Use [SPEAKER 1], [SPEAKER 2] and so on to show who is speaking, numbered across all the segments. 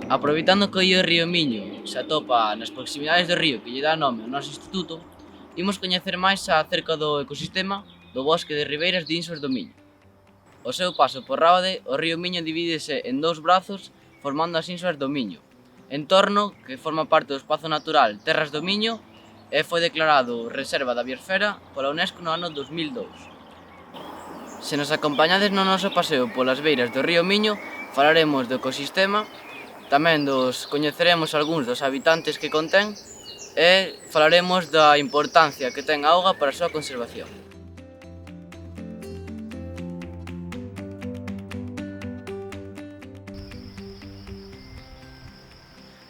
[SPEAKER 1] Aproveitando que o río Miño se atopa nas proximidades do río que lle dá nome ao noso instituto, imos coñecer máis acerca do ecosistema do bosque de ribeiras de Insos do Miño. Ao seu paso por Rábade, o río Miño divídese en dous brazos formando as Insas do Miño, entorno que forma parte do espazo natural Terras do Miño e foi declarado Reserva da Biosfera pola UNESCO no ano 2002. Se nos acompañades no noso paseo polas beiras do río Miño, falaremos do ecosistema, tamén coñeceremos algúns dos habitantes que contén e falaremos da importancia que ten a auga para a súa conservación.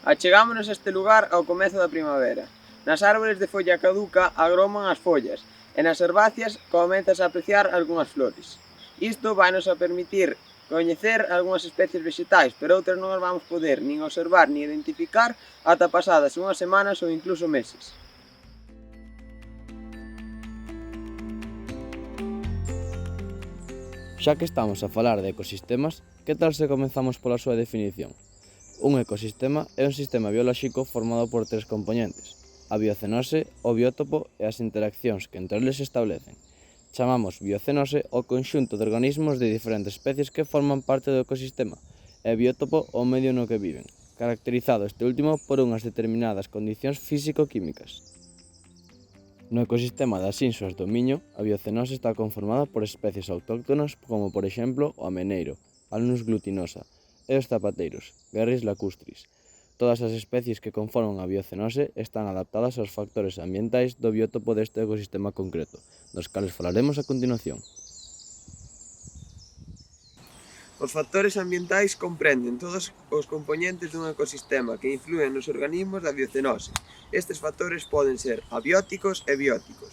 [SPEAKER 2] Achegámonos a este lugar ao comezo da primavera. Nas árbores de folla caduca agroman as follas e nas herbáceas comezas a apreciar algunhas flores. Isto vai nos a permitir coñecer algunhas especies vegetais, pero outras non as vamos poder nin observar nin identificar ata pasadas unhas semanas ou incluso meses.
[SPEAKER 3] Xa que estamos a falar de ecosistemas, que tal se comezamos pola súa definición? Un ecosistema é un sistema biolóxico formado por tres componentes: a biocenose, o biótopo e as interaccións que entre eles se establecen. Chamamos biocenose ao conxunto de organismos de diferentes especies que forman parte do ecosistema e biótopo ao medio no que viven, caracterizado este último por unhas determinadas condicións físico-químicas. No ecosistema das Insas do Miño, a biocenose está conformada por especies autóctonas como, por exemplo, o ameneiro, Alnus glutinosa, e os zapateiros, Garrys lacustris. Todas as especies que conforman a biocenose están adaptadas aos factores ambientais do biótopo deste ecosistema concreto, dos cales falaremos a continuación.
[SPEAKER 2] Os factores ambientais comprenden todos os compoñentes dun ecosistema que influen nos organismos da biocenose. Estes factores poden ser abióticos e bióticos.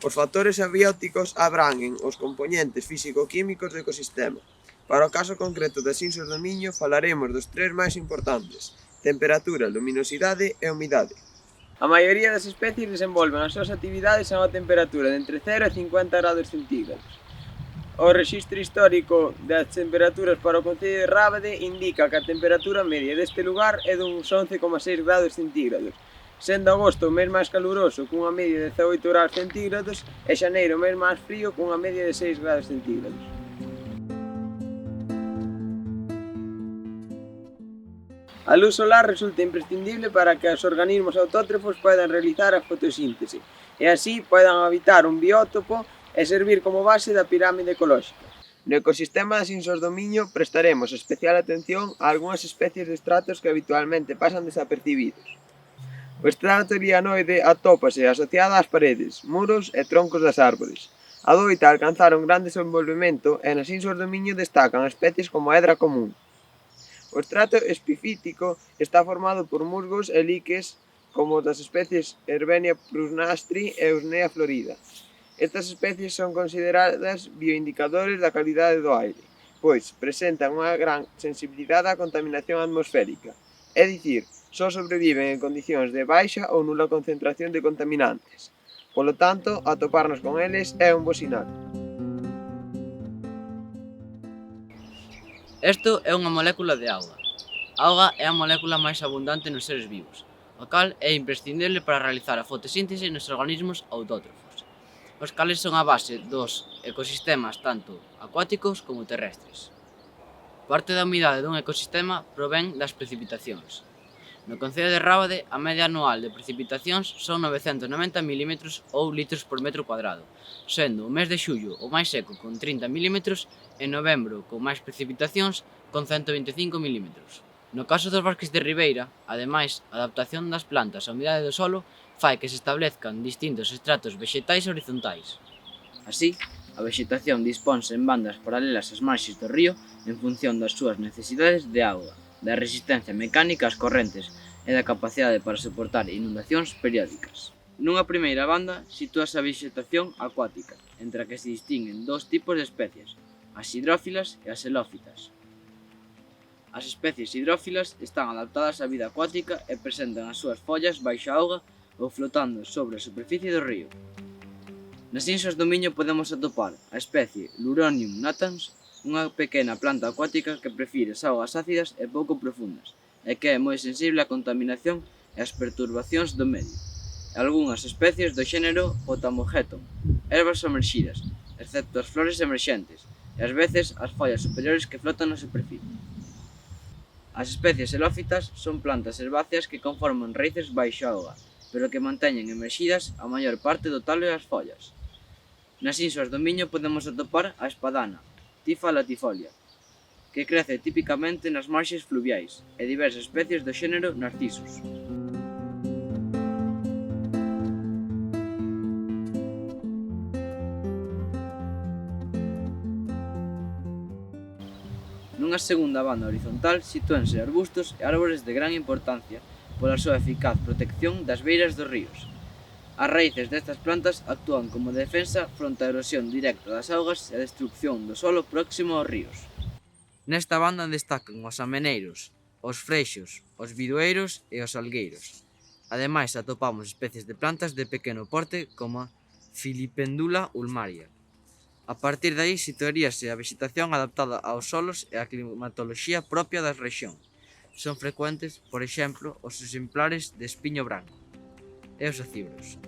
[SPEAKER 2] Os factores abióticos abranguen os compoñentes físico-químicos do ecosistema. Para o caso concreto das Insas do Miño falaremos dos tres máis importantes: temperatura, luminosidade e humidade. A maioría das especies desenvolven as súas actividades a unha temperatura de entre 0 e 50 grados centígrados. O rexistro histórico das temperaturas para o concello de Rábade indica que a temperatura media deste lugar é duns 11,6 grados centígrados, sendo agosto o mes máis caluroso cunha media de 18 grados centígrados e xaneiro o mes máis frío cunha media de 6 grados centígrados. A luz solar resulta imprescindible para que os organismos autótrofos poidan realizar a fotosíntese e así poidan habitar un biótopo e servir como base da pirámide ecolóxica. No ecosistema das Insas do Miño prestaremos especial atención a algunhas especies de estratos que habitualmente pasan desapercibidos. O estrato lianoide atópase asociado ás paredes, muros e troncos das árbores. Adoita alcanzar un gran desenvolvemento e nas Insas do Miño destacan especies como a edra común. O estrato epifítico está formado por musgos e liques como os das especies Herbenia prusnastri e Usnea florida. Estas especies son consideradas bioindicadores da calidade do aire, pois presentan unha gran sensibilidade á contaminación atmosférica, é dicir, só sobreviven en condicións de baixa ou nula concentración de contaminantes. Polo tanto, atoparnos con eles é un bo sinal.
[SPEAKER 1] Isto é unha molécula de auga. A auga é a molécula máis abundante nos seres vivos, o cal é imprescindible para realizar a fotosíntese nos organismos autótrofos, os cales son a base dos ecosistemas tanto acuáticos como terrestres. Parte da humidade dun ecosistema provén das precipitacións. No concello de Rábade, a media anual de precipitacións son 990 mm ou litros por metro cuadrado, sendo o mes de xullo o máis seco con 30 mm e novembro con máis precipitacións con 125 mm. No caso dos bosques de ribeira, ademais, a adaptación das plantas á humidade do solo fai que se establezcan distintos estratos vexetais horizontais. Así, a vexetación disponse en bandas paralelas ás marxes do río en función das súas necesidades de auga, da resistencia mecánica ás correntes e da capacidade para soportar inundacións periódicas. Nunha primeira banda sitúase a vexetación acuática, entre a que se distinguen dous tipos de especies, as hidrófilas e as xelófitas. As especies hidrófilas están adaptadas á vida acuática e presentan as súas follas baixo a auga ou flotando sobre a superficie do río. Nas Insas do Miño podemos atopar a especie Luronium natans, unha pequena planta acuática que prefire as augas ácidas e pouco profundas, e que é moi sensible á contaminación e ás perturbacións do medio. Algunhas especies do xénero Potamogeton, ervas somerxidas, excepto as flores emerxentes, e ás veces as follas superiores que flotan na superficie. As especies xelófitas son plantas herbáceas que conforman raíces baixo a auga, pero que manteñen emerxidas a maior parte do talo e as follas. Nas insuas do Miño podemos atopar a espadana, Tifa latifolia, que crece tipicamente nas marxes fluviais, e diversas especies do xénero Narcisus. Nunha segunda banda horizontal sitúanse arbustos e árbores de gran importancia pola súa eficaz protección das beiras dos ríos. As raíces destas plantas actúan como defensa fronte á erosión directa das augas e a destrucción do solo próximo aos ríos. Nesta banda destacan os ameneiros, os freixos, os bidueiros e os algueiros. Ademais atopamos especies de plantas de pequeno porte como a Filipendula ulmaria. A partir de aí situaríase a vegetación adaptada aos solos e a climatoloxía propia da rexión. Son frecuentes, por exemplo, os exemplares de espiño branco e os acibros.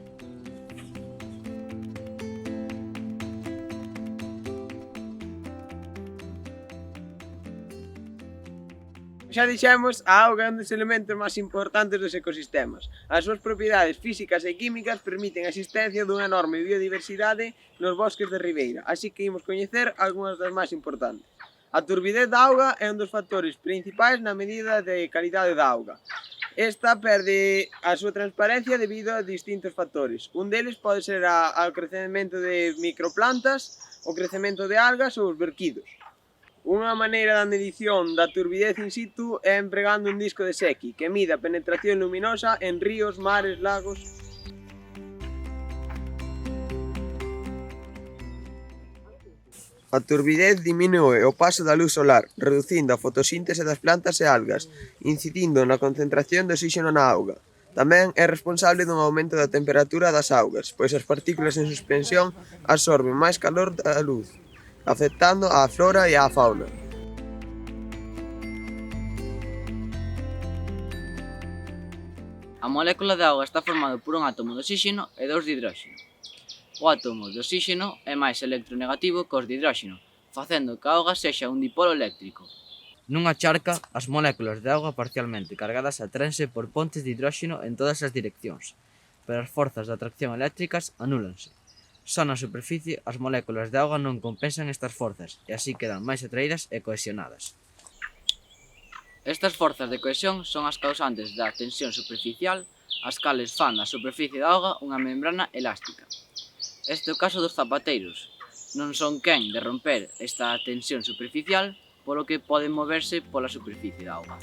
[SPEAKER 2] Xa dixemos, a auga é un dos elementos máis importantes dos ecosistemas. As súas propiedades físicas e químicas permiten a existencia dunha enorme biodiversidade nos bosques de ribeira, así que imos coñecer algunhas das máis importantes. A turbidez da auga é un dos factores principais na medida de calidade da auga. Esta perde a súa transparencia debido a distintos factores. Un deles pode ser o crecemento de microplantas, o crecemento de algas ou os verquidos. Unha maneira da medición da turbidez in situ é empregando un disco de Secchi que mide a penetración luminosa en ríos, mares, lagos. A turbidez diminúe o paso da luz solar, reducindo a fotosíntese das plantas e algas, incidindo na concentración de oxígeno na auga. Tamén é responsable dun aumento da temperatura das augas, pois as partículas en suspensión absorben máis calor da luz, afectando á flora e á fauna.
[SPEAKER 1] A molécula de auga está formada por un átomo de oxígeno e dous de hidróxeno. O átomo de oxígeno é máis electronegativo que os de hidróxeno, facendo que a auga sexa un dipolo eléctrico. Nunha charca, as moléculas de auga parcialmente cargadas atrénse por pontes de hidróxeno en todas as direccións, pero as forzas de atracción eléctricas anúlanse. Só na superficie, as moléculas de auga non compensan estas forzas e así quedan máis atraídas e cohesionadas. Estas forzas de cohesión son as causantes da tensión superficial, as cales fan da superficie da auga unha membrana elástica. Este é o caso dos zapateiros. Non son quen de romper esta tensión superficial, polo que poden moverse pola superficie da auga.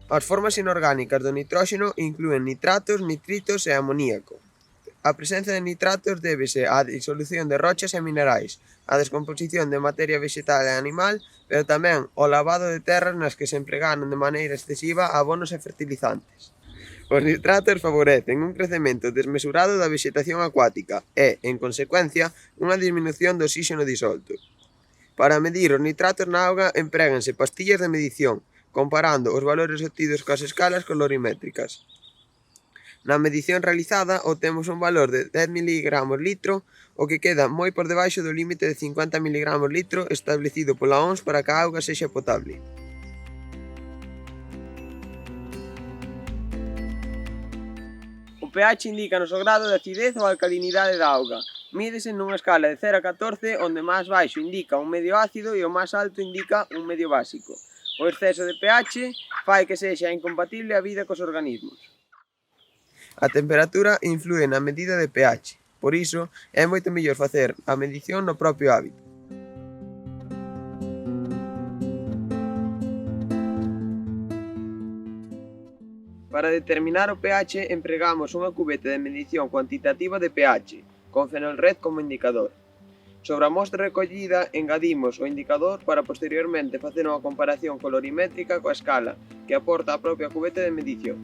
[SPEAKER 2] As formas inorgánicas do nitróxeno inclúen nitratos, nitritos e amoníaco. A presenza de nitratos débese á disolución de rochas e minerais, á descomposición de materia vegetal e animal, pero tamén ao lavado de terras nas que se empregaron de maneira excesiva abonos e fertilizantes. Os nitratos favorecen un crecemento desmesurado da vegetación acuática e, en consecuencia, unha disminución do oxígeno disolto. Para medir os nitratos na auga empréganse pastillas de medición, comparando os valores obtidos coas escalas colorimétricas. Na medición realizada obtemos un valor de 10 mg litro, o que queda moi por debaixo do límite de 50 mg litro establecido pola OMS para que a auga sexa potable. O pH indica-nos o grado de acidez ou alcalinidade da auga. Mídese nunha escala de 0 a 14, onde o máis baixo indica un medio ácido e o máis alto indica un medio básico. O exceso de pH fai que sexa incompatible a vida cos organismos. A temperatura inflúe na medida de pH, por iso é moito mellor facer a medición no propio hábito. Para determinar o pH empregamos unha cubeta de medición cuantitativa de pH, con Fenolred como indicador. Sobre a mostra recollida, engadimos o indicador para posteriormente facer unha comparación colorimétrica coa escala que aporta a propia cubeta de medición.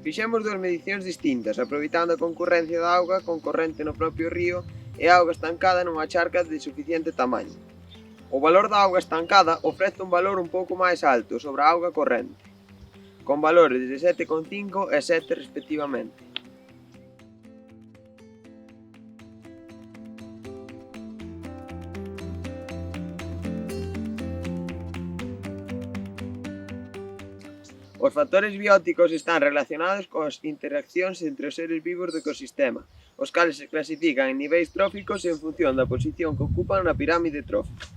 [SPEAKER 2] Fixemos 2 medicións distintas, aproveitando a concurrencia da auga con corrente no propio río e a auga estancada nunha charca de suficiente tamaño. O valor da auga estancada ofrece un valor un pouco máis alto sobre a auga corrente, con valores de 7,5 e 7 respectivamente. Os factores bióticos están relacionados coas interaccións entre os seres vivos do ecosistema, os cales se clasifican en niveis tróficos en función da posición que ocupan na pirámide trófica.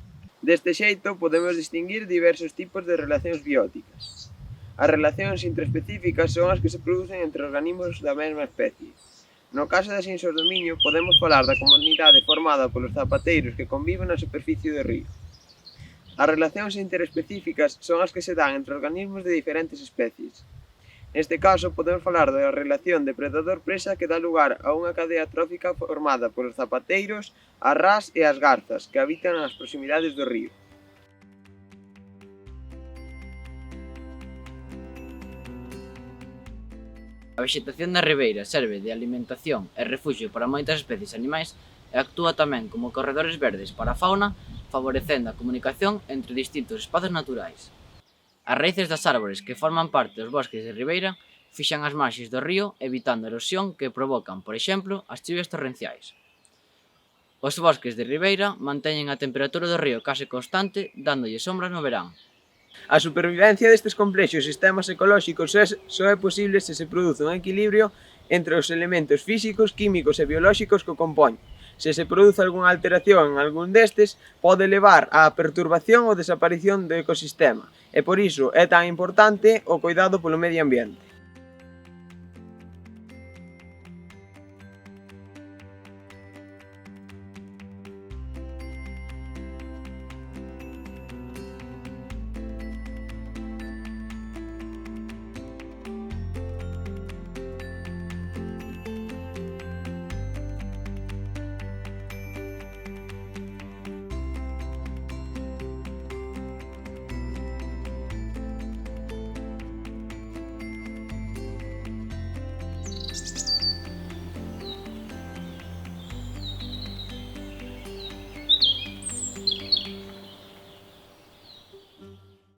[SPEAKER 2] Deste xeito, podemos distinguir diversos tipos de relacións bióticas. As relacións intraespecíficas son as que se producen entre organismos da mesma especie. No caso das Insos do Miño, podemos falar da comunidade formada polos zapateiros que conviven na superficie do río. As relacións interespecíficas son as que se dan entre organismos de diferentes especies. Neste caso, podemos falar da relación depredador-presa que dá lugar a unha cadea trófica formada polos zapateiros, as rás e as garzas, que habitan nas proximidades do río.
[SPEAKER 1] A vexetación da ribeira serve de alimentación e refuxio para moitas especies animais e actúa tamén como corredores verdes para a fauna, favorecendo a comunicación entre distintos espazos naturais. As raíces das árbores que forman parte dos bosques de ribeira fixan as marxes do río evitando a erosión que provocan, por exemplo, as chuvias torrenciais. Os bosques de ribeira manteñen a temperatura do río case constante, dándolle sombra no verán.
[SPEAKER 2] A supervivencia destes complexos sistemas ecolóxicos só é posible se se produce un equilibrio entre os elementos físicos, químicos e biolóxicos que o compoñen. Se se produce algunha alteración en algún destes, pode levar á perturbación ou desaparición do ecosistema, e por iso é tan importante o cuidado polo medio ambiente.